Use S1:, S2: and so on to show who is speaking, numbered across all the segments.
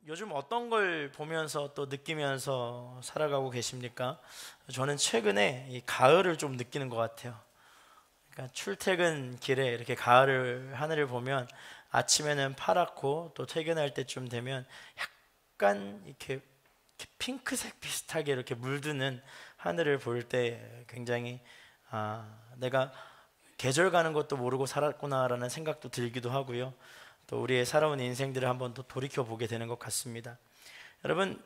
S1: 요즘 어떤 걸 보면서 또 느끼면서 살아가고 계십니까? 저는 최근에 이 가을을 좀 느끼는 것 같아요. 그러니까 출퇴근 길에 이렇게 가을 하늘을 보면 아침에는 파랗고 또 퇴근할 때쯤 되면 약간 이렇게 핑크색 비슷하게 이렇게 물드는 하늘을 볼 때 굉장히 내가 계절 가는 것도 모르고 살았구나라는 생각도 들기도 하고요. 또 우리의 살아온 인생들을 한번 더 돌이켜 보게 되는 것 같습니다. 여러분,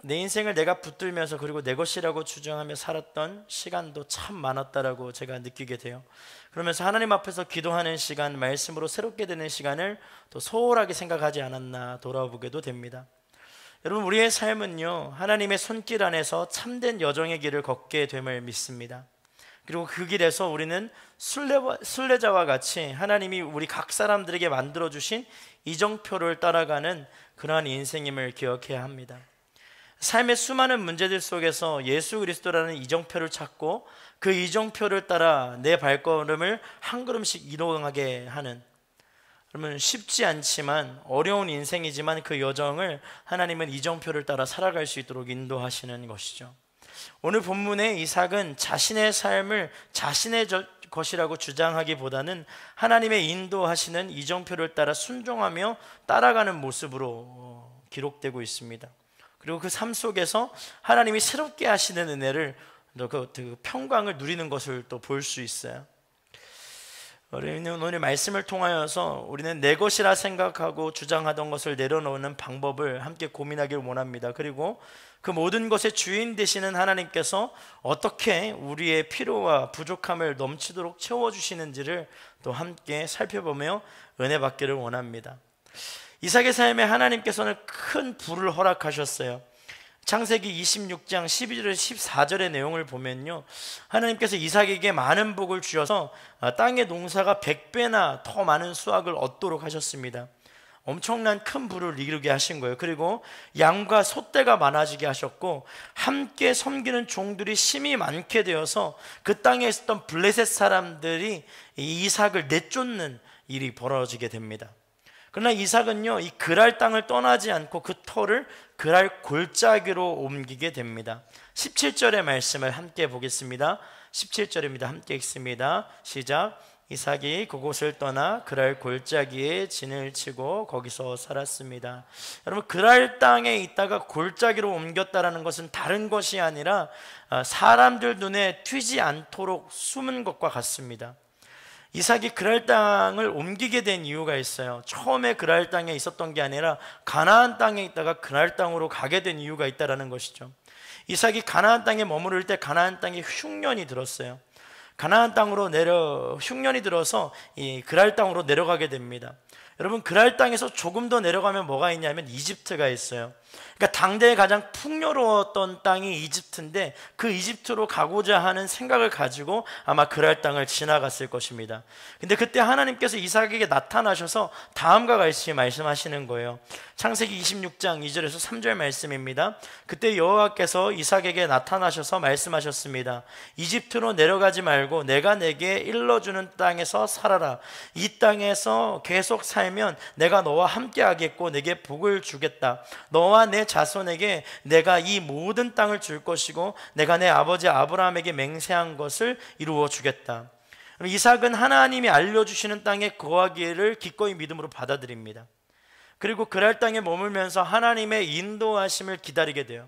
S1: 내 인생을 내가 붙들면서 그리고 내 것이라고 주장하며 살았던 시간도 참 많았다라고 제가 느끼게 돼요. 그러면서 하나님 앞에서 기도하는 시간, 말씀으로 새롭게 되는 시간을 또 소홀하게 생각하지 않았나 돌아보게도 됩니다. 여러분, 우리의 삶은요, 하나님의 손길 안에서 참된 여정의 길을 걷게 됨을 믿습니다. 그리고 그 길에서 우리는 순례자와 같이 하나님이 우리 각 사람들에게 만들어주신 이정표를 따라가는 그러한 인생임을 기억해야 합니다. 삶의 수많은 문제들 속에서 예수 그리스도라는 이정표를 찾고 그 이정표를 따라 내 발걸음을 한 걸음씩 이동하게 하는, 그러면 쉽지 않지만 어려운 인생이지만 그 여정을 하나님은 이정표를 따라 살아갈 수 있도록 인도하시는 것이죠. 오늘 본문의 이삭은 자신의 삶을 자신의 것이라고 주장하기보다는 하나님의 인도하시는 이정표를 따라 순종하며 따라가는 모습으로 기록되고 있습니다. 그리고 그 삶 속에서 하나님이 새롭게 하시는 은혜를, 그 평강을 누리는 것을 또 볼 수 있어요. 우리는 오늘 말씀을 통하여서 우리는 내 것이라 생각하고 주장하던 것을 내려놓는 방법을 함께 고민하길 원합니다. 그리고 그 모든 것의 주인 되시는 하나님께서 어떻게 우리의 필요와 부족함을 넘치도록 채워주시는지를 또 함께 살펴보며 은혜 받기를 원합니다. 이삭의 삶에 하나님께서는 큰 부를 허락하셨어요. 창세기 26장 12절 14절의 내용을 보면요, 하나님께서 이삭에게 많은 복을 주셔서 땅의 농사가 100배나 더 많은 수확을 얻도록 하셨습니다. 엄청난 큰 부를 이루게 하신 거예요. 그리고 양과 소떼가 많아지게 하셨고 함께 섬기는 종들이 심히 많게 되어서 그 땅에 있었던 블레셋 사람들이 이 이삭을 내쫓는 일이 벌어지게 됩니다. 그러나 이삭은요, 이 그랄 땅을 떠나지 않고 그 터를 그랄 골짜기로 옮기게 됩니다. 17절의 말씀을 함께 보겠습니다. 17절입니다. 함께 읽습니다. 시작. 이삭이 그곳을 떠나 그랄 골짜기에 진을 치고 거기서 살았습니다. 여러분, 그랄 땅에 있다가 골짜기로 옮겼다라는 것은 다른 것이 아니라 사람들 눈에 튀지 않도록 숨은 것과 같습니다. 이삭이 그랄 땅을 옮기게 된 이유가 있어요. 처음에 그랄 땅에 있었던 게 아니라 가나안 땅에 있다가 그랄 땅으로 가게 된 이유가 있다는 것이죠. 이삭이 가나안 땅에 머무를 때 가나안 땅에 흉년이 들었어요. 가나안 땅으로 흉년이 들어서 이 그랄 땅으로 내려가게 됩니다. 여러분, 그랄 땅에서 조금 더 내려가면 뭐가 있냐면 이집트가 있어요. 그러니까 당대에 가장 풍요로웠던 땅이 이집트인데 그 이집트로 가고자 하는 생각을 가지고 아마 그랄 땅을 지나갔을 것입니다. 근데 그때 하나님께서 이삭에게 나타나셔서 다음과 같이 말씀하시는 거예요. 창세기 26장 2절에서 3절 말씀입니다. 그때 여호와께서 이삭에게 나타나셔서 말씀하셨습니다. 이집트로 내려가지 말고 내가 내게 일러주는 땅에서 살아라. 이 땅에서 계속 살면 내가 너와 함께 하겠고 내게 복을 주겠다. 너와 내 자손에게 내가 이 모든 땅을 줄 것이고 내가 내 아버지 아브라함에게 맹세한 것을 이루어 주겠다. 이삭은 하나님이 알려주시는 땅에 거하기를 기꺼이 믿음으로 받아들입니다. 그리고 그랄 땅에 머물면서 하나님의 인도하심을 기다리게 돼요.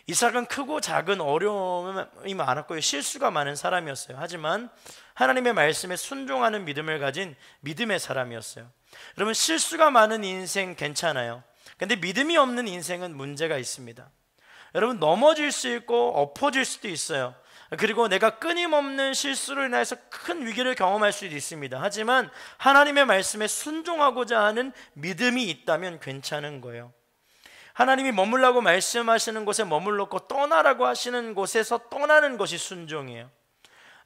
S1: 이삭은 크고 작은 어려움이 많았고요, 실수가 많은 사람이었어요. 하지만 하나님의 말씀에 순종하는 믿음을 가진 믿음의 사람이었어요. 여러분, 실수가 많은 인생 괜찮아요. 근데 믿음이 없는 인생은 문제가 있습니다. 여러분, 넘어질 수 있고 엎어질 수도 있어요. 그리고 내가 끊임없는 실수로 인해서 큰 위기를 경험할 수도 있습니다. 하지만 하나님의 말씀에 순종하고자 하는 믿음이 있다면 괜찮은 거예요. 하나님이 머물라고 말씀하시는 곳에 머물렀고 떠나라고 하시는 곳에서 떠나는 것이 순종이에요.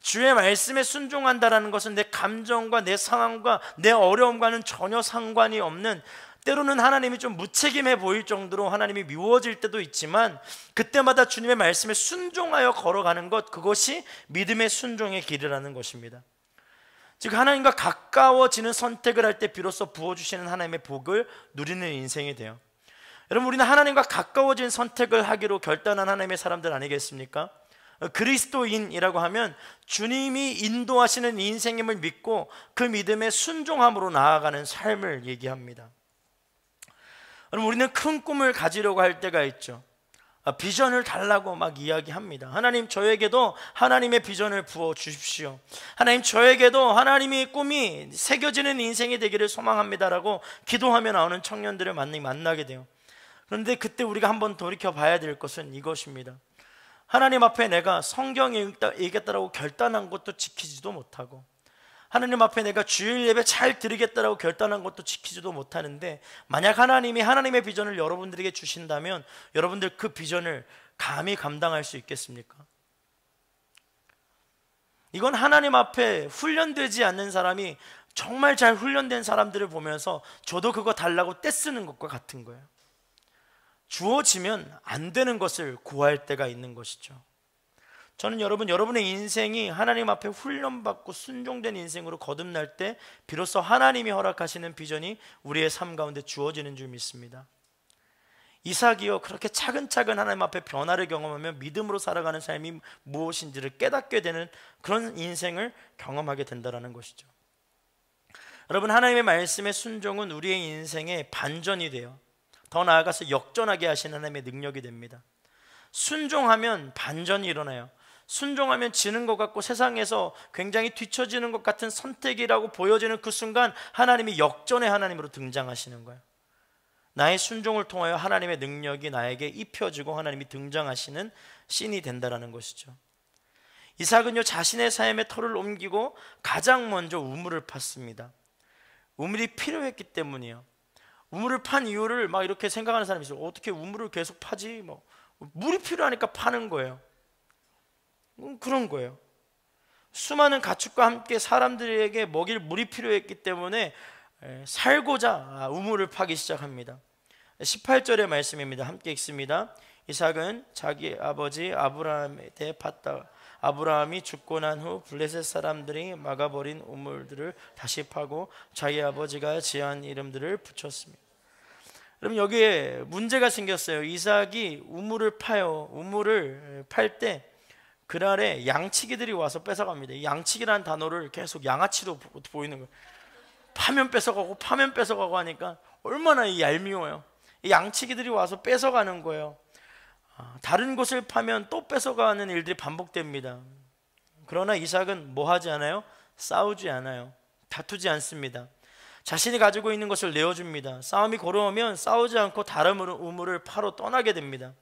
S1: 주의 말씀에 순종한다는 것은 내 감정과 내 상황과 내 어려움과는 전혀 상관이 없는, 때로는 하나님이 좀 무책임해 보일 정도로 하나님이 미워질 때도 있지만 그때마다 주님의 말씀에 순종하여 걸어가는 것, 그것이 믿음의 순종의 길이라는 것입니다. 즉 하나님과 가까워지는 선택을 할 때 비로소 부어주시는 하나님의 복을 누리는 인생이 돼요. 여러분, 우리는 하나님과 가까워진 선택을 하기로 결단한 하나님의 사람들 아니겠습니까? 그리스도인이라고 하면 주님이 인도하시는 인생임을 믿고 그 믿음에 순종함으로 나아가는 삶을 얘기합니다. 여러분, 우리는 큰 꿈을 가지려고 할 때가 있죠. 비전을 달라고 막 이야기합니다. 하나님, 저에게도 하나님의 비전을 부어 주십시오. 하나님, 저에게도 하나님의 꿈이 새겨지는 인생이 되기를 소망합니다라고 기도하며 나오는 청년들을 만나게 돼요. 그런데 그때 우리가 한번 돌이켜 봐야 될 것은 이것입니다. 하나님 앞에 내가 성경에 얘기했다라고 결단한 것도 지키지도 못하고, 하나님 앞에 내가 주일 예배 잘 드리겠다라고 결단한 것도 지키지도 못하는데, 만약 하나님이 하나님의 비전을 여러분들에게 주신다면 여러분들 그 비전을 감히 감당할 수 있겠습니까? 이건 하나님 앞에 훈련되지 않는 사람이 정말 잘 훈련된 사람들을 보면서 저도 그거 달라고 떼쓰는 것과 같은 거예요. 주어지면 안 되는 것을 구할 때가 있는 것이죠. 저는 여러분의 인생이 하나님 앞에 훈련받고 순종된 인생으로 거듭날 때 비로소 하나님이 허락하시는 비전이 우리의 삶 가운데 주어지는 줄 믿습니다. 이삭이요, 그렇게 차근차근 하나님 앞에 변화를 경험하며 믿음으로 살아가는 삶이 무엇인지를 깨닫게 되는 그런 인생을 경험하게 된다는 것이죠. 여러분, 하나님의 말씀의 순종은 우리의 인생의 반전이 돼요. 더 나아가서 역전하게 하시는 하나님의 능력이 됩니다. 순종하면 반전이 일어나요. 순종하면 지는 것 같고 세상에서 굉장히 뒤처지는 것 같은 선택이라고 보여지는 그 순간 하나님이 역전의 하나님으로 등장하시는 거예요. 나의 순종을 통하여 하나님의 능력이 나에게 입혀지고 하나님이 등장하시는 씬이 된다는 것이죠. 이삭은요, 자신의 삶의 터를 옮기고 가장 먼저 우물을 팠습니다. 우물이 필요했기 때문이에요. 우물을 판 이유를 막 이렇게 생각하는 사람이 있어요. 어떻게 우물을 계속 파지? 물이 필요하니까 파는 거예요. 그런 거예요. 수많은 가축과 함께 사람들에게 먹일 물이 필요했기 때문에 살고자 우물을 파기 시작합니다. 18절의 말씀입니다. 함께 읽습니다. 이삭은 자기 아버지 아브라함에 대해 팠다. 아브라함이 죽고 난 후 블레셋 사람들이 막아버린 우물들을 다시 파고 자기 아버지가 지은 이름들을 붙였습니다. 그럼 여기에 문제가 생겼어요. 이삭이 우물을 파요. 우물을 팔 때 그날에 양치기들이 와서 뺏어갑니다. 이 양치기라는 단어를 계속 양아치로 보이는 거예요. 파면 뺏어가고 파면 뺏어가고 하니까 얼마나 얄미워요. 이 양치기들이 와서 뺏어가는 거예요. 다른 곳을 파면 또 뺏어가는 일들이 반복됩니다. 그러나 이삭은 뭐 하지 않아요? 싸우지 않아요. 다투지 않습니다. 자신이 가지고 있는 것을 내어줍니다. 싸움이 고려오면 싸우지 않고 다른 우물을 파러 떠나게 됩니다.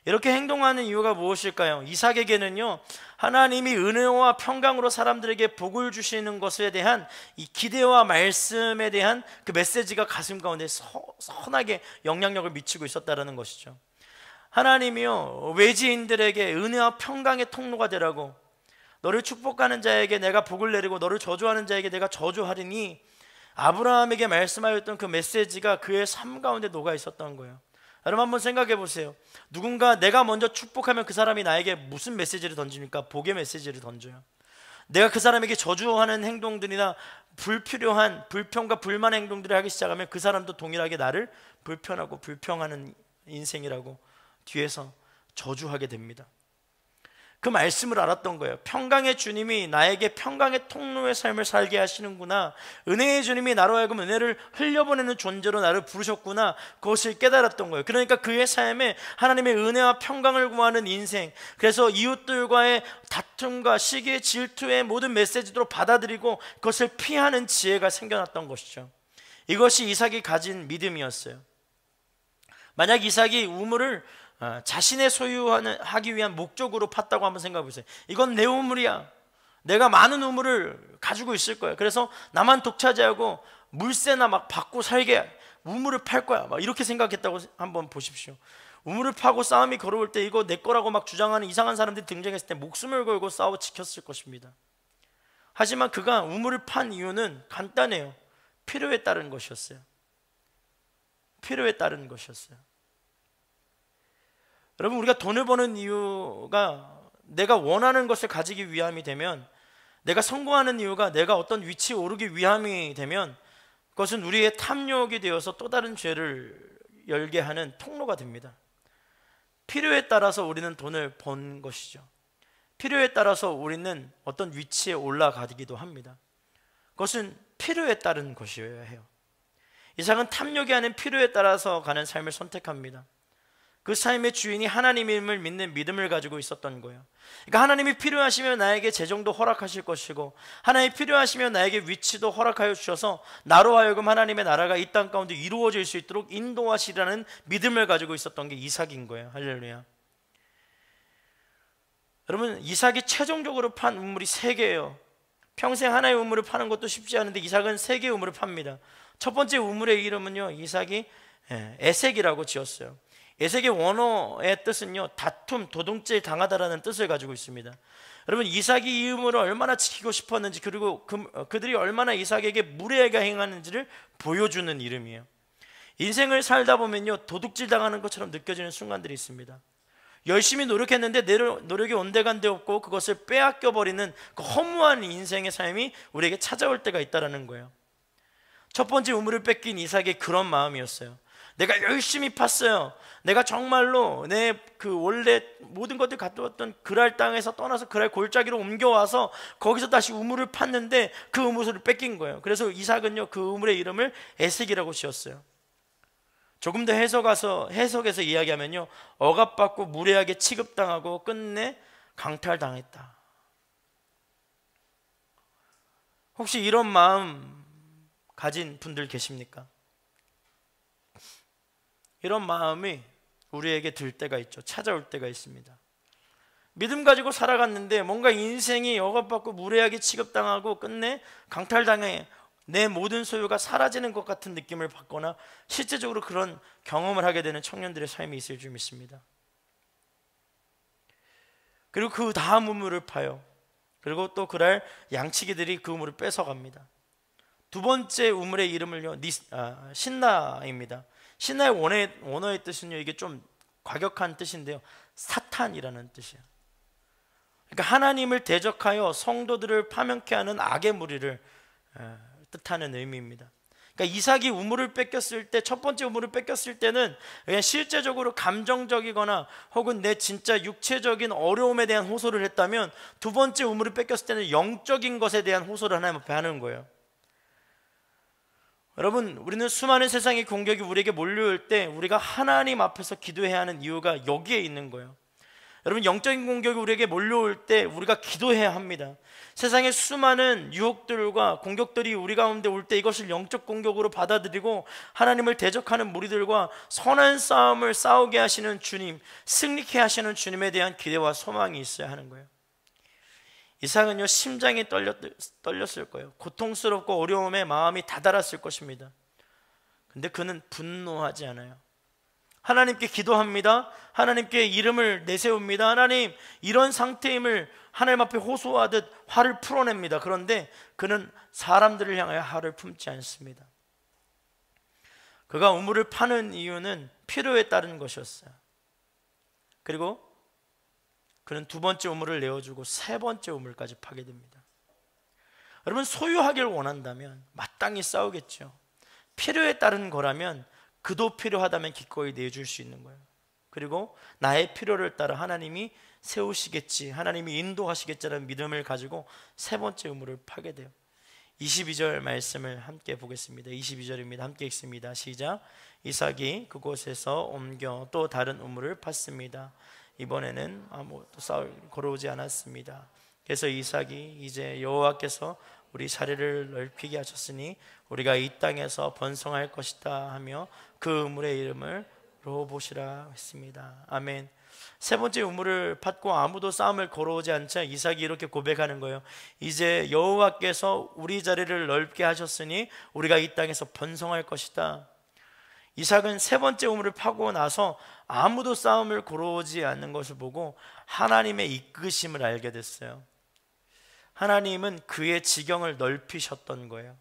S1: 이렇게 행동하는 이유가 무엇일까요? 이삭에게는요, 하나님이 은혜와 평강으로 사람들에게 복을 주시는 것에 대한 이 기대와 말씀에 대한 그 메시지가 가슴 가운데 선하게 영향력을 미치고 있었다는 것이죠. 하나님이요, 외지인들에게 은혜와 평강의 통로가 되라고, 너를 축복하는 자에게 내가 복을 내리고 너를 저주하는 자에게 내가 저주하리니, 아브라함에게 말씀하였던 그 메시지가 그의 삶 가운데 녹아 있었던 거예요. 여러분, 한번 생각해 보세요. 누군가 내가 먼저 축복하면 그 사람이 나에게 무슨 메시지를 던집니까? 복의 메시지를 던져요. 내가 그 사람에게 저주하는 행동들이나 불필요한 불평과 불만의 행동들을 하기 시작하면 그 사람도 동일하게 나를 불편하고 불평하는 인생이라고 뒤에서 저주하게 됩니다. 그 말씀을 알았던 거예요. 평강의 주님이 나에게 평강의 통로의 삶을 살게 하시는구나, 은혜의 주님이 나로 하여금 은혜를 흘려보내는 존재로 나를 부르셨구나, 그것을 깨달았던 거예요. 그러니까 그의 삶에 하나님의 은혜와 평강을 구하는 인생, 그래서 이웃들과의 다툼과 시기, 질투의 모든 메시지로 받아들이고 그것을 피하는 지혜가 생겨났던 것이죠. 이것이 이삭이 가진 믿음이었어요. 만약 이삭이 우물을 자신의 소유하기 위한 목적으로 팠다고 한번 생각해 보세요. 이건 내 우물이야. 내가 많은 우물을 가지고 있을 거야. 그래서 나만 독차지하고 물세나 막 받고 살게 우물을 팔 거야. 막 이렇게 생각했다고 한번 보십시오. 우물을 파고 싸움이 걸어올 때 이거 내 거라고 막 주장하는 이상한 사람들이 등장했을 때 목숨을 걸고 싸워 지켰을 것입니다. 하지만 그가 우물을 판 이유는 간단해요. 필요에 따른 것이었어요. 필요에 따른 것이었어요. 여러분, 우리가 돈을 버는 이유가 내가 원하는 것을 가지기 위함이 되면, 내가 성공하는 이유가 내가 어떤 위치에 오르기 위함이 되면, 그것은 우리의 탐욕이 되어서 또 다른 죄를 열게 하는 통로가 됩니다. 필요에 따라서 우리는 돈을 번 것이죠. 필요에 따라서 우리는 어떤 위치에 올라가기도 합니다. 그것은 필요에 따른 것이어야 해요. 이삭은 탐욕이 아닌 필요에 따라서 가는 삶을 선택합니다. 그 삶의 주인이 하나님임을 믿는 믿음을 가지고 있었던 거예요. 그러니까 하나님이 필요하시면 나에게 재정도 허락하실 것이고, 하나님이 필요하시면 나에게 위치도 허락하여 주셔서 나로 하여금 하나님의 나라가 이 땅 가운데 이루어질 수 있도록 인도하시라는 믿음을 가지고 있었던 게 이삭인 거예요. 할렐루야. 여러분, 이삭이 최종적으로 판 우물이 3개예요. 평생 하나의 우물을 파는 것도 쉽지 않은데 이삭은 3개의 우물을 팝니다. 첫 번째 우물의 이름은요, 이삭이 에색이라고 지었어요. 에색의 원어의 뜻은요, 다툼, 도둑질 당하다라는 뜻을 가지고 있습니다. 여러분, 이삭이 이 우물을 얼마나 지키고 싶었는지, 그리고 그들이 얼마나 이삭에게 무례하게 행하는지를 보여주는 이름이에요. 인생을 살다 보면요, 도둑질 당하는 것처럼 느껴지는 순간들이 있습니다. 열심히 노력했는데 내 노력이 온데간데 없고 그것을 빼앗겨 버리는 그 허무한 인생의 삶이 우리에게 찾아올 때가 있다는 거예요. 첫 번째 우물을 뺏긴 이삭의 그런 마음이었어요. 내가 열심히 팠어요. 내가 정말로 내 그 원래 모든 것들 가져왔던 그랄 땅에서 떠나서 그랄 골짜기로 옮겨와서 거기서 다시 우물을 팠는데 그 우물을 뺏긴 거예요. 그래서 이삭은요, 그 우물의 이름을 에색이라고 지었어요. 조금 더 해석해서 이야기하면요, 억압받고 무례하게 취급당하고 끝내 강탈당했다. 혹시 이런 마음 가진 분들 계십니까? 이런 마음이 우리에게 들 때가 있죠. 찾아올 때가 있습니다. 믿음 가지고 살아갔는데 뭔가 인생이 억압받고 무례하게 취급당하고 끝내 강탈당해 내 모든 소유가 사라지는 것 같은 느낌을 받거나 실제적으로 그런 경험을 하게 되는 청년들의 삶이 있을 줄 믿습니다. 그리고 그 다음 우물을 파요. 그리고 또 그날 양치기들이 그 우물을 뺏어갑니다. 두 번째 우물의 이름을요, 신나입니다. 신나의 원어의 뜻은요, 이게 좀 과격한 뜻인데요, 사탄이라는 뜻이에요. 그러니까 하나님을 대적하여 성도들을 파멸케 하는 악의 무리를 뜻하는 의미입니다. 그러니까 이삭이 우물을 뺏겼을 때, 첫 번째 우물을 뺏겼을 때는 그냥 실제적으로 감정적이거나 혹은 내 진짜 육체적인 어려움에 대한 호소를 했다면, 두 번째 우물을 뺏겼을 때는 영적인 것에 대한 호소를 하나님 앞에 하는 거예요. 여러분, 우리는 수많은 세상의 공격이 우리에게 몰려올 때 우리가 하나님 앞에서 기도해야 하는 이유가 여기에 있는 거예요. 여러분, 영적인 공격이 우리에게 몰려올 때 우리가 기도해야 합니다. 세상의 수많은 유혹들과 공격들이 우리 가운데 올 때 이것을 영적 공격으로 받아들이고 하나님을 대적하는 무리들과 선한 싸움을 싸우게 하시는 주님, 승리케 하시는 주님에 대한 기대와 소망이 있어야 하는 거예요. 이삭은요, 심장이 떨렸을 거예요. 고통스럽고 어려움에 마음이 다달았을 것입니다. 근데 그는 분노하지 않아요. 하나님께 기도합니다. 하나님께 이름을 내세웁니다. 하나님, 이런 상태임을 하나님 앞에 호소하듯 화를 풀어냅니다. 그런데 그는 사람들을 향하여 화를 품지 않습니다. 그가 우물을 파는 이유는 필요에 따른 것이었어요. 그리고 그는 두 번째 우물을 내어주고 세 번째 우물까지 파게 됩니다. 여러분, 소유하길 원한다면 마땅히 싸우겠죠. 필요에 따른 거라면 그도 필요하다면 기꺼이 내줄 수 있는 거예요. 그리고 나의 필요를 따라 하나님이 세우시겠지, 하나님이 인도하시겠지라는 믿음을 가지고 세 번째 우물을 파게 돼요. 22절 말씀을 함께 보겠습니다. 22절입니다. 함께 읽습니다. 시작. 이삭이 그곳에서 옮겨 또 다른 우물을 팠습니다. 이번에는 아무것도 걸어오지 않았습니다. 그래서 이삭이 이제 여호와께서 우리 사례를 넓히게 하셨으니 우리가 이 땅에서 번성할 것이다 하며 그 우물의 이름을 르호봇이라 했습니다. 아멘. 세 번째 우물을 팠고 아무도 싸움을 걸어오지 않자 이삭이 이렇게 고백하는 거예요. 이제 여호와께서 우리 자리를 넓게 하셨으니 우리가 이 땅에서 번성할 것이다. 이삭은 세 번째 우물을 파고 나서 아무도 싸움을 걸어오지 않는 것을 보고 하나님의 이끄심을 알게 됐어요. 하나님은 그의 지경을 넓히셨던 거예요.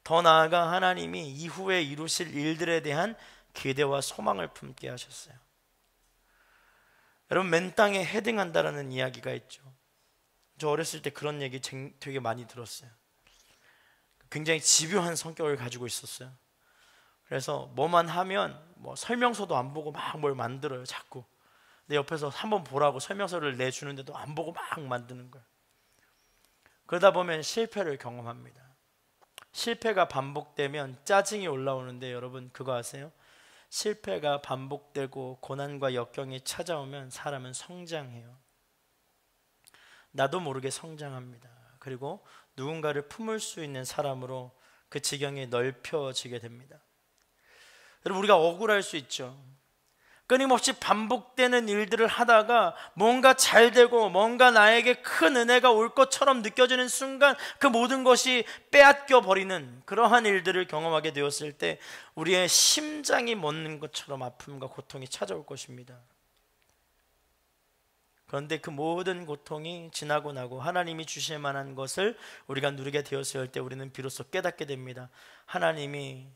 S1: 더 나아가 하나님이 이후에 이루실 일들에 대한 기대와 소망을 품게 하셨어요. 여러분, 맨 땅에 헤딩한다라는 이야기가 있죠. 저 어렸을 때 그런 얘기 되게 많이 들었어요. 굉장히 집요한 성격을 가지고 있었어요. 그래서 뭐만 하면 뭐 설명서도 안 보고 막 뭘 만들어요. 자꾸 내 옆에서 한번 보라고 설명서를 내주는데도 안 보고 막 만드는 거예요. 그러다 보면 실패를 경험합니다. 실패가 반복되면 짜증이 올라오는데 여러분 그거 아세요? 실패가 반복되고 고난과 역경이 찾아오면 사람은 성장해요. 나도 모르게 성장합니다. 그리고 누군가를 품을 수 있는 사람으로 그 지경이 넓혀지게 됩니다. 여러분 우리가 억울할 수 있죠. 끊임없이 반복되는 일들을 하다가 뭔가 잘 되고 뭔가 나에게 큰 은혜가 올 것처럼 느껴지는 순간 그 모든 것이 빼앗겨 버리는 그러한 일들을 경험하게 되었을 때 우리의 심장이 멎는 것처럼 아픔과 고통이 찾아올 것입니다. 그런데 그 모든 고통이 지나고 나고 하나님이 주실 만한 것을 우리가 누리게 되었을 때 우리는 비로소 깨닫게 됩니다. 하나님이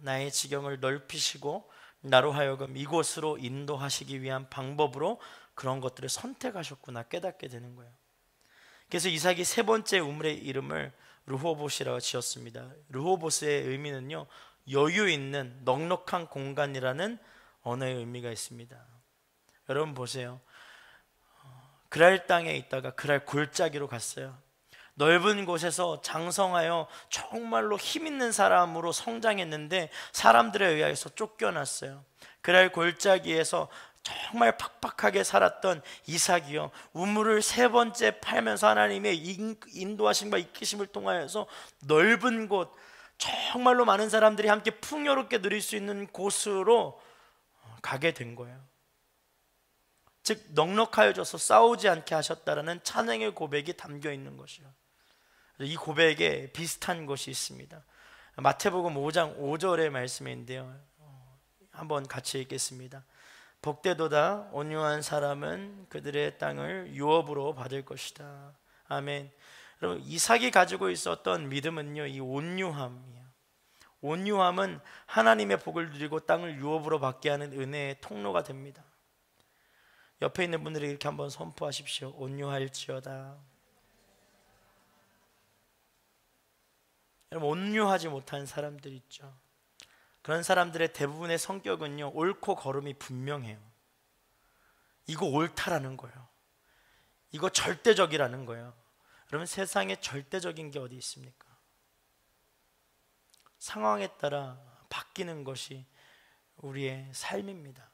S1: 나의 지경을 넓히시고 나로 하여금 이곳으로 인도하시기 위한 방법으로 그런 것들을 선택하셨구나 깨닫게 되는 거예요. 그래서 이삭이 세 번째 우물의 이름을 르호봇이라고 지었습니다. 르호봇의 의미는요, 여유 있는 넉넉한 공간이라는 언어의 의미가 있습니다. 여러분 보세요. 그랄 땅에 있다가 그랄 골짜기로 갔어요. 넓은 곳에서 장성하여 정말로 힘 있는 사람으로 성장했는데 사람들에 의해서 쫓겨났어요. 그랄 골짜기에서 정말 팍팍하게 살았던 이삭이요, 우물을 세 번째 팔면서 하나님의 인도하심과 이끄심을 통하여서 넓은 곳, 정말로 많은 사람들이 함께 풍요롭게 누릴 수 있는 곳으로 가게 된 거예요. 즉 넉넉하여져서 싸우지 않게 하셨다라는 찬양의 고백이 담겨 있는 것이요. 이 고백에 비슷한 것이 있습니다. 마태복음 5장 5절의 말씀인데요, 한번 같이 읽겠습니다. 복되도다 온유한 사람은 그들의 땅을 유업으로 받을 것이다. 아멘. 여러분 이삭이 가지고 있었던 믿음은요, 이 온유함이에요. 온유함은 하나님의 복을 누리고 땅을 유업으로 받게 하는 은혜의 통로가 됩니다. 옆에 있는 분들이 이렇게 한번 선포하십시오. 온유할지어다. 여러분 온유하지 못한 사람들 있죠. 그런 사람들의 대부분의 성격은요, 옳고 거름이 분명해요. 이거 옳다라는 거예요. 이거 절대적이라는 거예요. 여러분 세상에 절대적인 게 어디 있습니까? 상황에 따라 바뀌는 것이 우리의 삶입니다.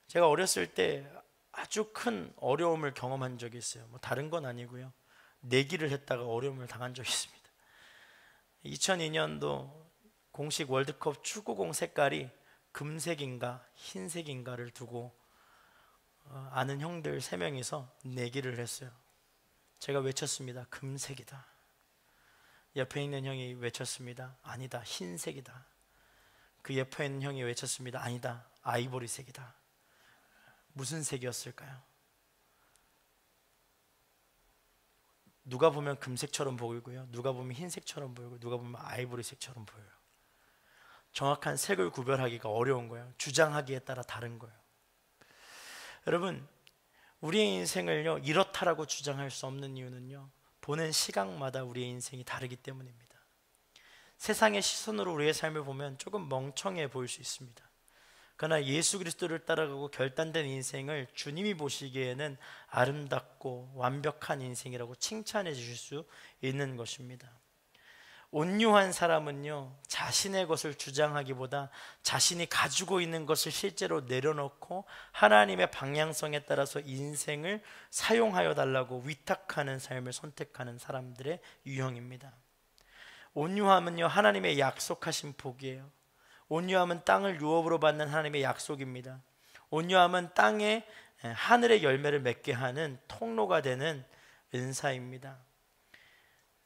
S1: 제가 어렸을 때 아주 큰 어려움을 경험한 적이 있어요. 뭐 다른 건 아니고요, 내기를 했다가 어려움을 당한 적이 있습니다. 2002년도 공식 월드컵 축구공 색깔이 금색인가 흰색인가를 두고 아는 형들 3명이서 내기를 했어요. 제가 외쳤습니다. 금색이다. 옆에 있는 형이 외쳤습니다. 아니다, 흰색이다. 그 옆에 있는 형이 외쳤습니다. 아니다, 아이보리색이다. 무슨 색이었을까요? 누가 보면 금색처럼 보이고요, 누가 보면 흰색처럼 보이고, 누가 보면 아이보리색처럼 보여요. 정확한 색을 구별하기가 어려운 거예요. 주장하기에 따라 다른 거예요. 여러분 우리의 인생을요, 이렇다라고 주장할 수 없는 이유는요, 보는 시각마다 우리의 인생이 다르기 때문입니다. 세상의 시선으로 우리의 삶을 보면 조금 멍청해 보일 수 있습니다. 그러나 예수 그리스도를 따라가고 결단된 인생을 주님이 보시기에는 아름답고 완벽한 인생이라고 칭찬해 주실 수 있는 것입니다. 온유한 사람은요, 자신의 것을 주장하기보다 자신이 가지고 있는 것을 실제로 내려놓고 하나님의 방향성에 따라서 인생을 사용하여 달라고 위탁하는 삶을 선택하는 사람들의 유형입니다. 온유함은요, 하나님의 약속하신 복이에요. 온유함은 땅을 유업으로 받는 하나님의 약속입니다. 온유함은 땅에 하늘의 열매를 맺게 하는 통로가 되는 은사입니다.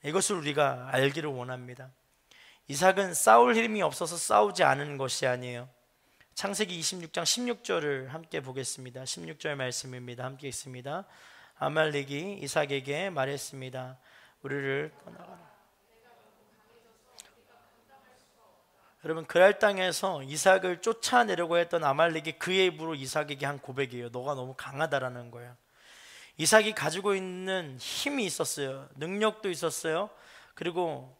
S1: 이것을 우리가 알기를 원합니다. 이삭은 싸울 힘이 없어서 싸우지 않은 것이 아니에요. 창세기 26장 16절을 함께 보겠습니다. 16절 말씀입니다. 함께 읽습니다. 아말렉이 이삭에게 말했습니다. 우리를 떠나가라. 여러분 그랄 땅에서 이삭을 쫓아내려고 했던 아말렉이 그의 입으로 이삭에게 한 고백이에요. 너가 너무 강하다라는 거예요. 이삭이 가지고 있는 힘이 있었어요. 능력도 있었어요. 그리고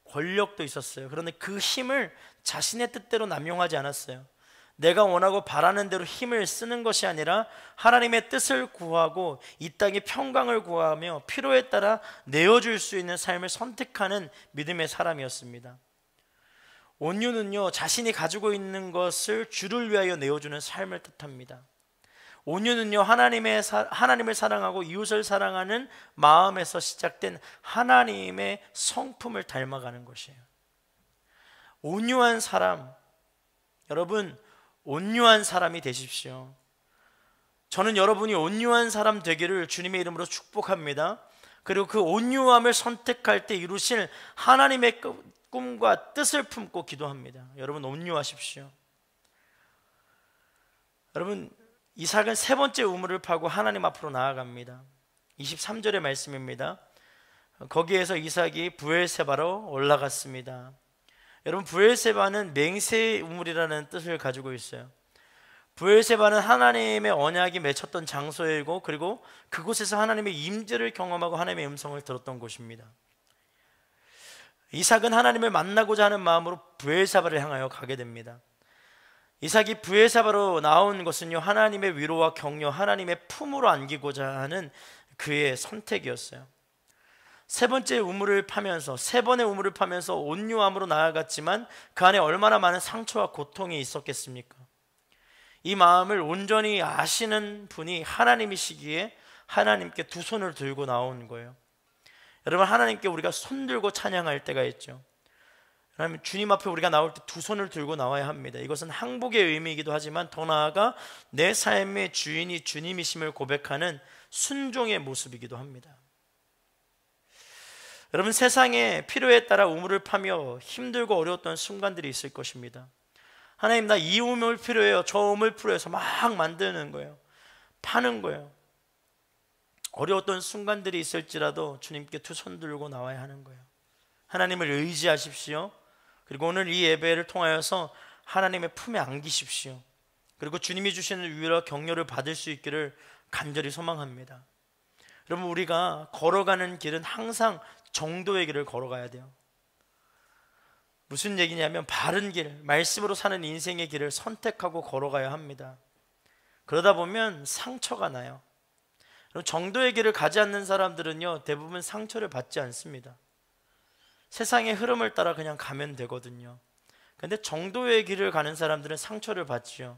S1: 권력도 있었어요. 그런데 그 힘을 자신의 뜻대로 남용하지 않았어요. 내가 원하고 바라는 대로 힘을 쓰는 것이 아니라 하나님의 뜻을 구하고 이 땅의 평강을 구하며 필요에 따라 내어줄 수 있는 삶을 선택하는 믿음의 사람이었습니다. 온유는요, 자신이 가지고 있는 것을 주를 위하여 내어주는 삶을 뜻합니다. 온유는요, 하나님을 사랑하고 이웃을 사랑하는 마음에서 시작된 하나님의 성품을 닮아가는 것이에요. 온유한 사람, 여러분 온유한 사람이 되십시오. 저는 여러분이 온유한 사람 되기를 주님의 이름으로 축복합니다. 그리고 그 온유함을 선택할 때 이루실 하나님의 꿈과 뜻을 품고 기도합니다. 여러분 온유하십시오. 여러분 이삭은 세 번째 우물을 파고 하나님 앞으로 나아갑니다. 23절의 말씀입니다. 거기에서 이삭이 브엘세바로 올라갔습니다. 여러분 브엘세바는 맹세의 우물이라는 뜻을 가지고 있어요. 브엘세바는 하나님의 언약이 맺혔던 장소이고 그리고 그곳에서 하나님의 임재를 경험하고 하나님의 음성을 들었던 곳입니다. 이삭은 하나님을 만나고자 하는 마음으로 브엘세바를 향하여 가게 됩니다. 이삭이 브엘세바로 나온 것은요, 하나님의 위로와 격려, 하나님의 품으로 안기고자 하는 그의 선택이었어요. 세 번째 우물을 파면서, 세 번의 우물을 파면서 온유함으로 나아갔지만 그 안에 얼마나 많은 상처와 고통이 있었겠습니까? 이 마음을 온전히 아시는 분이 하나님이시기에 하나님께 두 손을 들고 나온 거예요. 여러분 하나님께 우리가 손 들고 찬양할 때가 있죠. 그러면 주님 앞에 우리가 나올 때 두 손을 들고 나와야 합니다. 이것은 항복의 의미이기도 하지만 더 나아가 내 삶의 주인이 주님이심을 고백하는 순종의 모습이기도 합니다. 여러분 세상에 필요에 따라 우물을 파며 힘들고 어려웠던 순간들이 있을 것입니다. 하나님 나 이 우물 필요해요, 저 우물 필요해서 막 만드는 거예요, 파는 거예요. 어려웠던 순간들이 있을지라도 주님께 두 손 들고 나와야 하는 거예요. 하나님을 의지하십시오. 그리고 오늘 이 예배를 통하여서 하나님의 품에 안기십시오. 그리고 주님이 주시는 위로와 격려를 받을 수 있기를 간절히 소망합니다. 여러분 우리가 걸어가는 길은 항상 정도의 길을 걸어가야 돼요. 무슨 얘기냐면 바른 길, 말씀으로 사는 인생의 길을 선택하고 걸어가야 합니다. 그러다 보면 상처가 나요. 정도의 길을 가지 않는 사람들은요 대부분 상처를 받지 않습니다. 세상의 흐름을 따라 그냥 가면 되거든요. 근데 정도의 길을 가는 사람들은 상처를 받지요.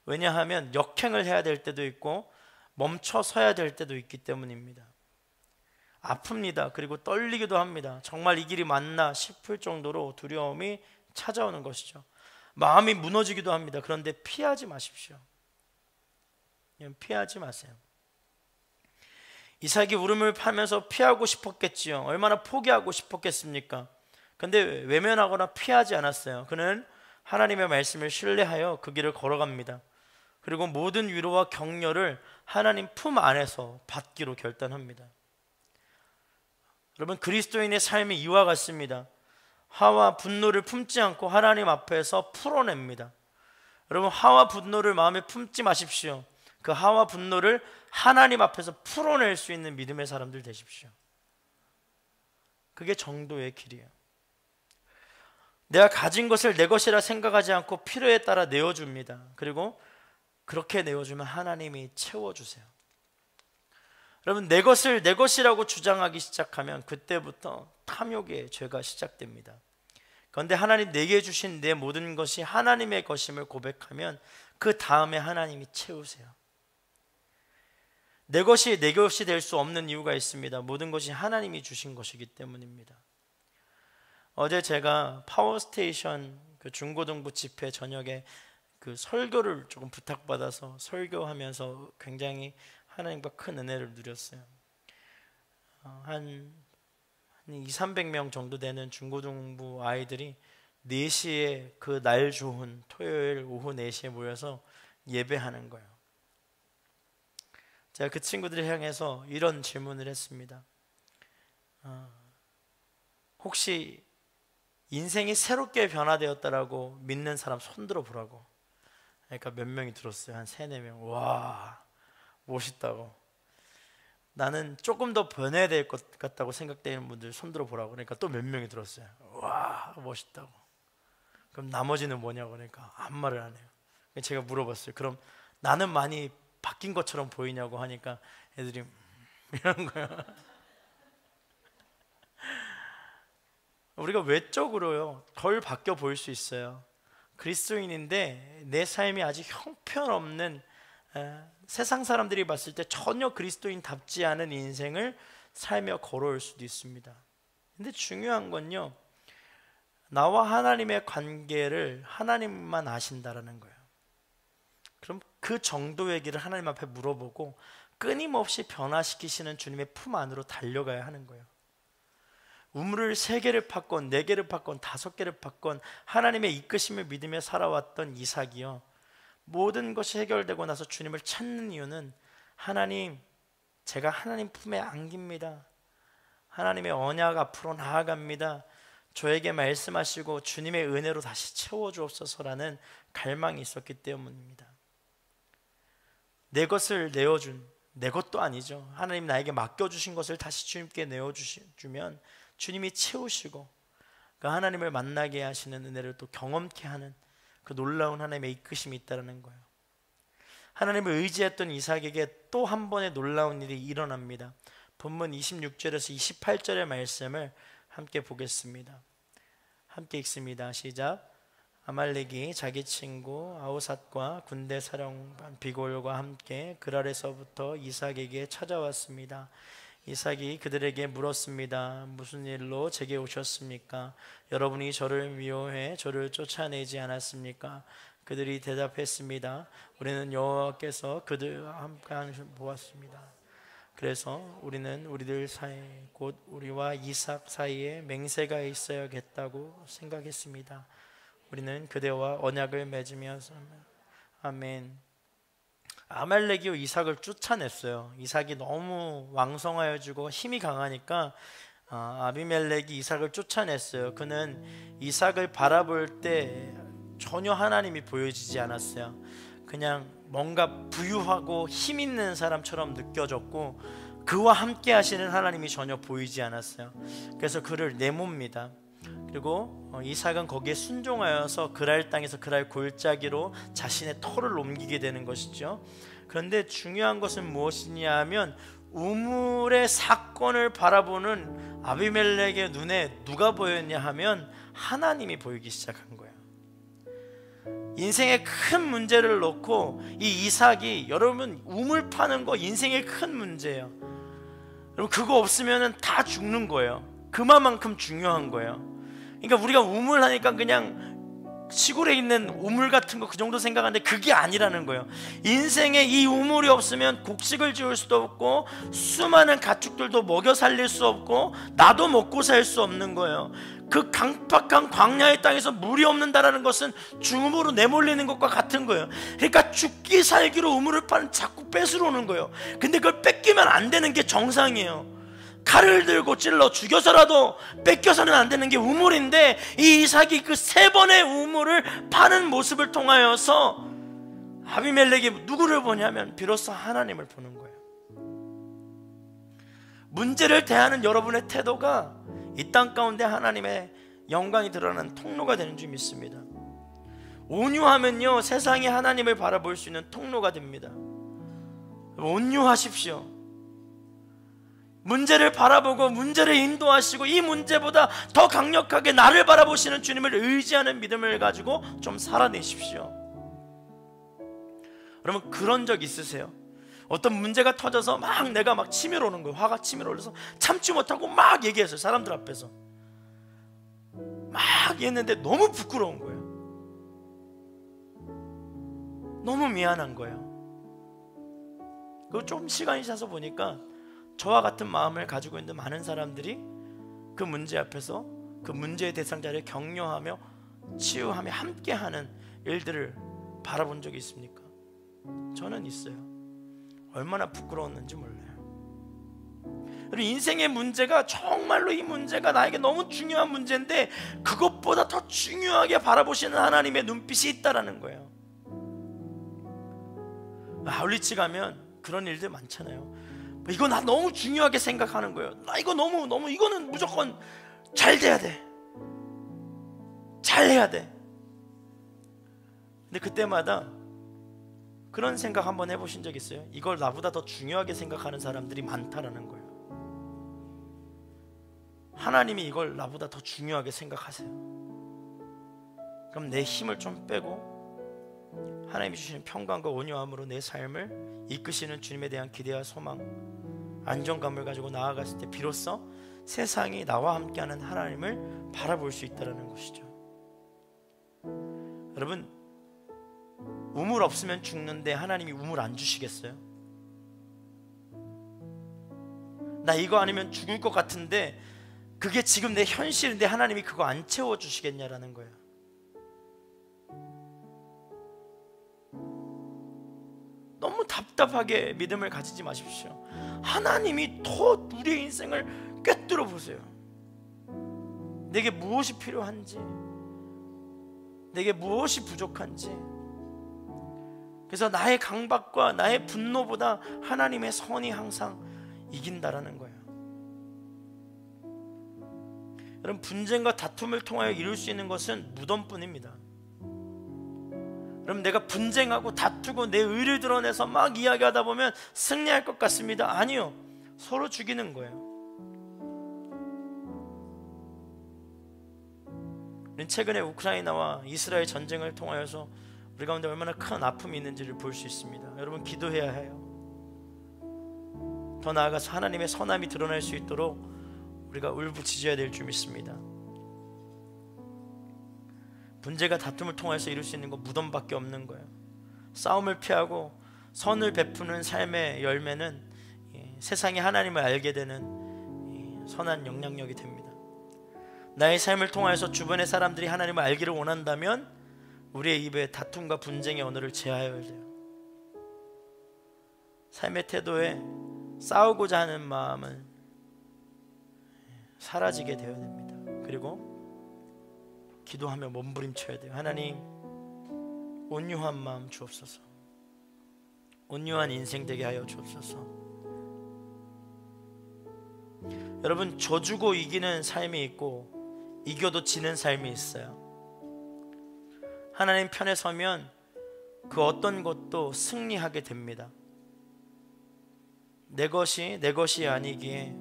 S1: 왜냐하면 역행을 해야 될 때도 있고 멈춰 서야 될 때도 있기 때문입니다. 아픕니다. 그리고 떨리기도 합니다. 정말 이 길이 맞나 싶을 정도로 두려움이 찾아오는 것이죠. 마음이 무너지기도 합니다. 그런데 피하지 마십시오. 피하지 마세요. 이삭이 울음을 파면서 피하고 싶었겠지요. 얼마나 포기하고 싶었겠습니까? 근데 외면하거나 피하지 않았어요. 그는 하나님의 말씀을 신뢰하여 그 길을 걸어갑니다. 그리고 모든 위로와 격려를 하나님 품 안에서 받기로 결단합니다. 여러분 그리스도인의 삶이 이와 같습니다. 화와 분노를 품지 않고 하나님 앞에서 풀어냅니다. 여러분 화와 분노를 마음에 품지 마십시오. 그 화와 분노를 하나님 앞에서 풀어낼 수 있는 믿음의 사람들 되십시오. 그게 정도의 길이에요. 내가 가진 것을 내 것이라 생각하지 않고 필요에 따라 내어줍니다. 그리고 그렇게 내어주면 하나님이 채워주세요. 여러분 내 것을 내 것이라고 주장하기 시작하면 그때부터 탐욕의 죄가 시작됩니다. 그런데 하나님 내게 주신 내 모든 것이 하나님의 것임을 고백하면 그 다음에 하나님이 채우세요. 내 것이 내 것이 될 수 없는 이유가 있습니다. 모든 것이 하나님이 주신 것이기 때문입니다. 어제 제가 파워스테이션 그 중고등부 집회 저녁에 그 설교를 조금 부탁받아서 설교하면서 굉장히 하나님과 큰 은혜를 누렸어요. 한 200~300명 정도 되는 중고등부 아이들이 4시에 그 날 좋은 토요일 오후 4시에 모여서 예배하는 거예요. 제가 그 친구들을 향해서 이런 질문을 했습니다. 혹시 인생이 새롭게 변화되었다라고 믿는 사람 손들어 보라고. 그러니까 몇 명이 들었어요. 한 3~4명. 와, 멋있다고. 나는 조금 더 변해야 될 것 같다고 생각되는 분들 손들어 보라고. 그러니까 또 몇 명이 들었어요. 와, 멋있다고. 그럼 나머지는 뭐냐고. 그러니까 아무 말을 안 해요. 제가 물어봤어요. 그럼 나는 많이 바뀐 것처럼 보이냐고 하니까 애들이 이러는 거야. 우리가 외적으로요 덜 바뀌어 보일 수 있어요. 그리스도인인데 내 삶이 아직 형편없는, 세상 사람들이 봤을 때 전혀 그리스도인답지 않은 인생을 살며 걸어올 수도 있습니다. 근데 중요한 건요, 나와 하나님의 관계를 하나님만 아신다라는 거예요. 그럼 그 정도의 길을 하나님 앞에 물어보고 끊임없이 변화시키시는 주님의 품 안으로 달려가야 하는 거예요. 우물을 3개를 팠건 4개를 팠건 5개를 팠건 하나님의 이끄심을 믿으며 살아왔던 이삭이요, 모든 것이 해결되고 나서 주님을 찾는 이유는 하나님, 제가 하나님 품에 안깁니다. 하나님의 언약 앞으로 나아갑니다. 저에게 말씀하시고 주님의 은혜로 다시 채워주옵소서라는 갈망이 있었기 때문입니다. 내 것을 내어준, 내 것도 아니죠. 하나님 나에게 맡겨주신 것을 다시 주님께 내어주면 주님이 채우시고 그 하나님을 만나게 하시는 은혜를 또 경험케 하는 그 놀라운 하나님의 이끄심이 있다는 거예요. 하나님을 의지했던 이삭에게 또 한 번의 놀라운 일이 일어납니다. 본문 26절에서 28절의 말씀을 함께 보겠습니다. 함께 읽습니다. 시작. 아말렉이 자기 친구 아우삿과 군대 사령관 비골과 함께 그랄에서부터 이삭에게 찾아왔습니다. 이삭이 그들에게 물었습니다. 무슨 일로 제게 오셨습니까? 여러분이 저를 미워해 저를 쫓아내지 않았습니까? 그들이 대답했습니다. 우리는 여호와께서 그들과 함께 보았습니다. 그래서 우리는 우리들 사이 곧 우리와 이삭 사이에 맹세가 있어야겠다고 생각했습니다. 우리는 그대와 언약을 맺으며 아멘. 아말렉이 이삭을 쫓아냈어요. 이삭이 너무 왕성하여지고 힘이 강하니까 아비멜렉이 이삭을 쫓아냈어요. 그는 이삭을 바라볼 때 전혀 하나님이 보여지지 않았어요. 그냥 뭔가 부유하고 힘 있는 사람처럼 느껴졌고 그와 함께 하시는 하나님이 전혀 보이지 않았어요. 그래서 그를 내몹니다. 그리고 이삭은 거기에 순종하여서 그랄 땅에서 그랄 골짜기로 자신의 터를 옮기게 되는 것이죠. 그런데 중요한 것은 무엇이냐 하면 우물의 사건을 바라보는 아비멜렉의 눈에 누가 보였냐 하면 하나님이 보이기 시작한 거예요. 인생의 큰 문제를 놓고 이 이삭이, 여러분 우물 파는 거 인생의 큰 문제예요. 여러분 그거 없으면 다 죽는 거예요. 그만큼 중요한 거예요. 그러니까 우리가 우물 하니까 그냥 시골에 있는 우물 같은 거 그 정도 생각하는데 그게 아니라는 거예요. 인생에 이 우물이 없으면 곡식을 지을 수도 없고 수많은 가축들도 먹여 살릴 수 없고 나도 먹고 살 수 없는 거예요. 그 강팍한 광야의 땅에서 물이 없는다라는 것은 죽음으로 내몰리는 것과 같은 거예요. 그러니까 죽기 살기로 우물을 파는 자꾸 뺏으러 오는 거예요. 근데 그걸 뺏기면 안 되는 게 정상이에요. 칼을 들고 찔러 죽여서라도 뺏겨서는 안 되는 게 우물인데 이 이삭이 그 3번의 우물을 파는 모습을 통하여서 아비멜렉이 누구를 보냐면 비로소 하나님을 보는 거예요. 문제를 대하는 여러분의 태도가 이 땅 가운데 하나님의 영광이 드러나는 통로가 되는 줄 믿습니다. 온유하면요 세상이 하나님을 바라볼 수 있는 통로가 됩니다. 온유하십시오. 문제를 바라보고 문제를 인도하시고 이 문제보다 더 강력하게 나를 바라보시는 주님을 의지하는 믿음을 가지고 좀 살아내십시오. 여러분 그런 적 있으세요? 어떤 문제가 터져서 내가 치밀어 오는 거예요. 화가 치밀어 올라서 참지 못하고 막 얘기했어요. 사람들 앞에서 막 했는데 너무 부끄러운 거예요. 너무 미안한 거예요. 그리고 좀 시간이 지나서 보니까 저와 같은 마음을 가지고 있는 많은 사람들이 그 문제 앞에서 그 문제의 대상자를 격려하며 치유하며 함께하는 일들을 바라본 적이 있습니까? 저는 있어요. 얼마나 부끄러웠는지 몰라요. 그리고 인생의 문제가 정말로 이 문제가 나에게 너무 중요한 문제인데 그것보다 더 중요하게 바라보시는 하나님의 눈빛이 있다라는 거예요. 아울리치 가면 그런 일들 많잖아요. 이거 나 너무 중요하게 생각하는 거예요. 나 이거 너무 이거는 무조건 잘 돼야 돼. 잘 해야 돼. 근데 그때마다 그런 생각 한번 해보신 적 있어요? 이걸 나보다 더 중요하게 생각하는 사람들이 많다라는 거예요. 하나님이 이걸 나보다 더 중요하게 생각하세요. 그럼 내 힘을 좀 빼고 하나님이 주시는 평강과 온유함으로 내 삶을 이끄시는 주님에 대한 기대와 소망, 안정감을 가지고 나아갔을 때 비로소 세상이 나와 함께하는 하나님을 바라볼 수 있다는 것이죠. 여러분, 우물 없으면 죽는데 하나님이 우물 안 주시겠어요? 나 이거 아니면 죽을 것 같은데 그게 지금 내 현실인데 하나님이 그거 안 채워주시겠냐라는 거예요. 너무 답답하게 믿음을 가지지 마십시오. 하나님이 더 우리의 인생을 꿰뚫어 보세요. 내게 무엇이 필요한지, 내게 무엇이 부족한지. 그래서 나의 강박과 나의 분노보다 하나님의 선이 항상 이긴다라는 거예요. 여러분, 분쟁과 다툼을 통하여 이룰 수 있는 것은 무덤뿐입니다. 여러분, 내가 분쟁하고 다투고 내 의를 드러내서 막 이야기하다 보면 승리할 것 같습니다. 아니요, 서로 죽이는 거예요. 우리는 최근에 우크라이나와 이스라엘 전쟁을 통하여서 우리 가운데 얼마나 큰 아픔이 있는지를 볼 수 있습니다. 여러분, 기도해야 해요. 더 나아가서 하나님의 선함이 드러날 수 있도록 우리가 울부짖어야 될 줄 믿습니다. 분쟁과 다툼을 통해서 이룰 수 있는 건 무덤밖에 없는 거예요. 싸움을 피하고 선을 베푸는 삶의 열매는 세상이 하나님을 알게 되는 선한 영향력이 됩니다. 나의 삶을 통해서 주변의 사람들이 하나님을 알기를 원한다면 우리의 입에 다툼과 분쟁의 언어를 제하여야 돼요. 삶의 태도에 싸우고자 하는 마음은 사라지게 되어야 됩니다. 그리고 기도하며 몸부림쳐야 돼요. 하나님, 온유한 마음 주옵소서. 온유한 인생 되게 하여 주옵소서. 여러분, 져주고 이기는 삶이 있고 이겨도 지는 삶이 있어요. 하나님 편에 서면 그 어떤 것도 승리하게 됩니다. 내 것이 내 것이 아니기에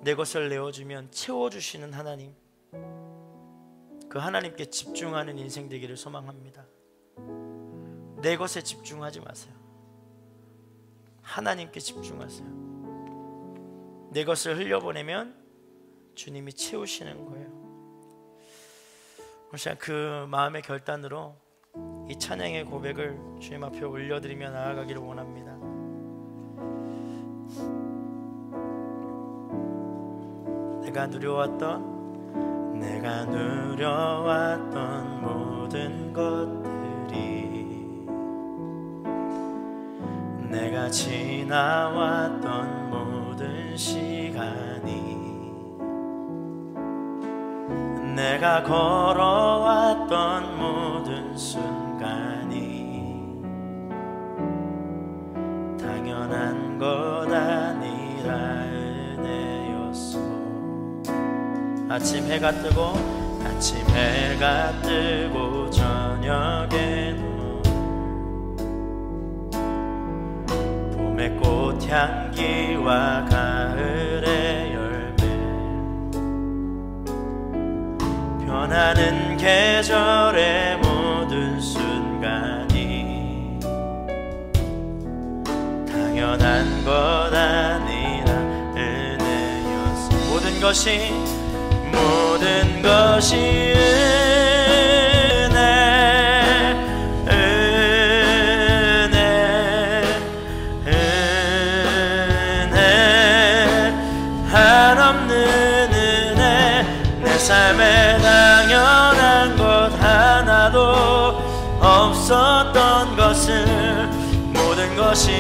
S1: 내 것을 내어주면 채워주시는 하나님, 그 하나님께 집중하는 인생 되기를 소망합니다. 내 것에 집중하지 마세요. 하나님께 집중하세요. 내 것을 흘려보내면 주님이 채우시는 거예요. 오늘 시간 그 마음의 결단으로 이 찬양의 고백을 주님 앞에 올려드리며 나아가기를 원합니다. 내가 누려왔던 모든 것들이, 내가 지나왔던 모든 시간이, 내가 걸어왔던 모든 순간이 당연한 것 아니라 은혜였소. 아침 해가 뜨고 저녁에는 봄의 꽃향기와 가을의 열매, 변하는 계절의 모든 순간이 당연한 것 아니라 은혜였어. 모든 것이 은혜, 한없는 은혜. 내 삶에 당연한 것 하나도 없었던 것을, 모든 것이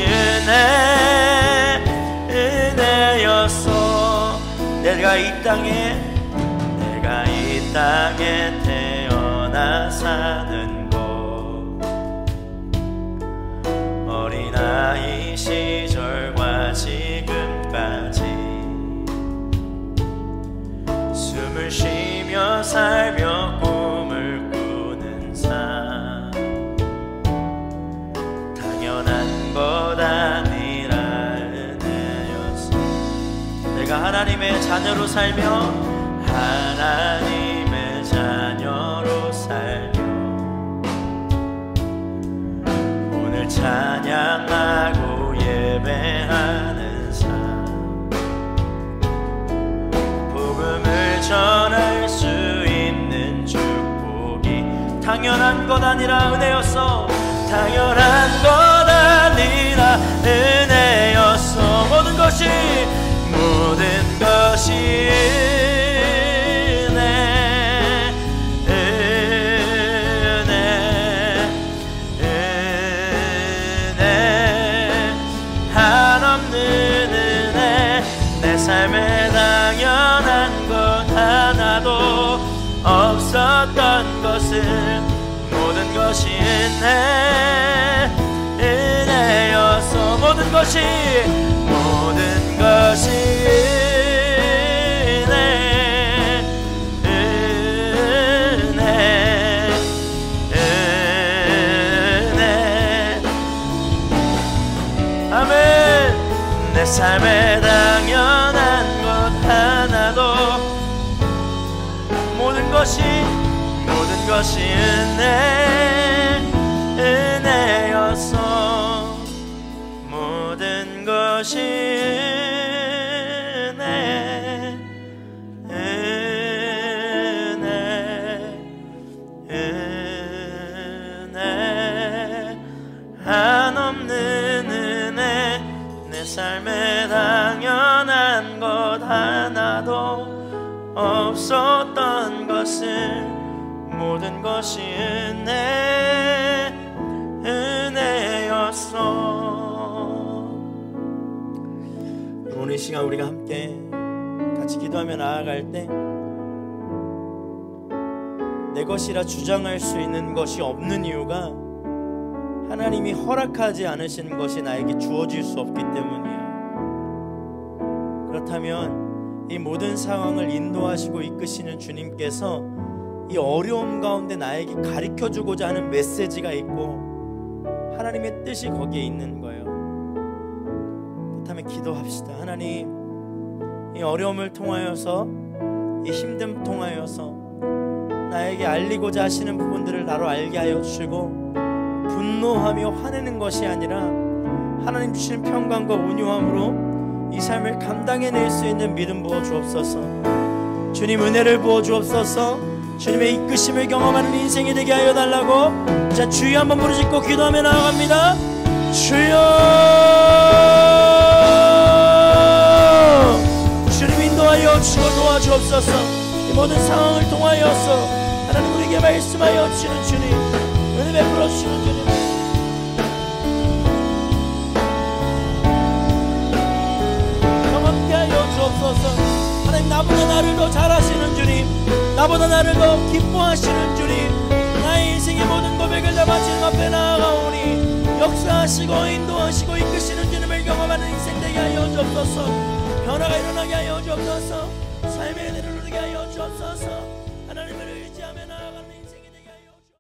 S1: 은혜였소. 내가 이 땅에 태어나 사는 것, 어린아이 시절과 지금까지 숨을 쉬며 살며 꿈을 꾸는 삶, 하나님의 자녀로 살며 하나님의 자녀로 살며 오늘 찬양하고 예배하는 삶, 복음을 전할 수 있는 축복이 당연한 것 아니라 은혜였어. 당연한 것 아니라 은혜였어. 모든 것이 은혜, 한없는 은혜. 내 삶에 당연한 것 하나도 없었던 것을 모든 것이 은혜였어. 모든 것이 은혜. 아멘. 내 삶에 당연한 것 하나도 모든 것이 은혜였어. 모든 것이 은혜, 한없는 은혜. 내 삶에 당연한 것 하나도 없었던 것을 모든 것이 은혜였어. 오늘 이 시간 우리가 함께 같이 기도하며 나아갈 때 내 것이라 주장할 수 있는 것이 없는 이유가 하나님이 허락하지 않으신 것이 나에게 주어질 수 없기 때문이야. 그렇다면 이 모든 상황을 인도하시고 이끄시는 주님께서 이 어려움 가운데 나에게 가르쳐주고자 하는 메시지가 있고 하나님의 뜻이 거기에 있는 거예요. 그렇다면 기도합시다. 하나님, 이 어려움을 통하여서, 이 힘듦 통하여서 나에게 알리고자 하시는 부분들을 나로 알게 하여 주시고 분노하며 화내는 것이 아니라 하나님 주시는 평강과 온유함으로 이 삶을 감당해낼 수 있는 믿음 부어 주옵소서. 주님 은혜를 부어 주옵소서. 주님의 이끄심을 경험하는 인생이 되게 하여 달라고. 자, 주여 한번 부르짖고 기도하며 나아갑니다. 주여, 주님 인도하여 주시고 도와주옵소서. 이 모든 상황을 통하여서 하나님 우리에게 말씀하여 주시는 주님, 은혜 베풀어 주시는 주님, 경험케 하여 주옵소서. 하나님, 나보다 나를 더 잘하시는 주님, 나보다 나를 더 기뻐하시는 주님, 나의 인생의 모든 고백을 담아 주님 앞에 나아가오니 역사하시고 인도하시고 이끄시는 주님을 경험하는 인생 되게 하여 주옵소서. 변화가 일어나게 하여 주옵소서. 삶의 은혜를 누리게 하여 주옵소서.